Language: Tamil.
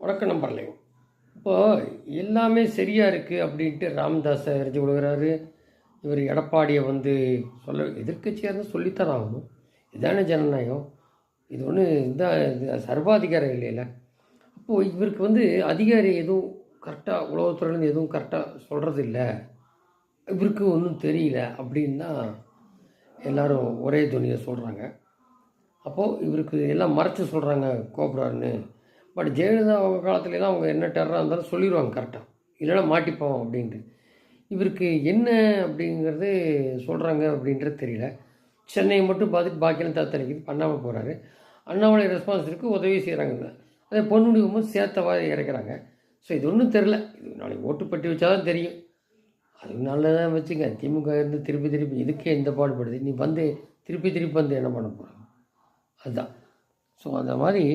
வணக்கம் நம்பர்லை. இப்போது எல்லாமே சரியாக இருக்குது அப்படின்ட்டு ராமதாஸை எரிஞ்சு விடுகிறாரு. இவர் எடப்பாடியை எதிர்க்கட்சியாக இருந்தால் சொல்லித்தான் ஆகணும். இதானே ஜனநாயகம். இது ஒன்று இந்த சர்வாதிகாரம் இல்லைல்ல. அப்போது இவருக்கு அதிகாரி எதுவும் கரெக்டாக உளவுத்துறையிலேருந்து எதுவும் கரெக்டாக சொல்கிறது இல்லை, இவருக்கு ஒன்றும் தெரியல அப்படின்னு தான் எல்லோரும் ஒரே துணியை சொல்கிறாங்க. அப்போது இவருக்கு எல்லாம் மறைச்சி சொல்கிறாங்க கோபுரான்னு. பட் ஜெயலலிதா அவங்க காலத்துலலாம் அவங்க என்ன டெரராக இருந்தாலும் சொல்லிடுவாங்க கரெக்டாக, இல்லைன்னா மாட்டிப்போம் அப்படின்ட்டு. இவருக்கு என்ன அப்படிங்கிறது சொல்கிறாங்க அப்படின்றது தெரியல. சென்னையை மட்டும் பார்த்துட்டு பாக்கியெல்லாம் தத்தளிக்கிட்டு பண்ணாமல் போகிறாரு. அண்ணாமலை ரெஸ்பான்ஸ் இருக்குது, உதவி செய்கிறாங்க. அதே பொண்ணு போது சேர்த்தவா இறக்குறாங்க. ஸோ இது ஒன்றும் தெரில. இது நாளைக்கு ஓட்டு பட்டி வச்சா தான் தெரியும். அது நல்லதான் வச்சுங்க. திமுக இருந்து திருப்பி இதுக்கே எந்த பாடுபடுது, நீ திருப்பி என்ன பண்ண போகிறாங்க அதுதான். ஸோ அந்த மாதிரி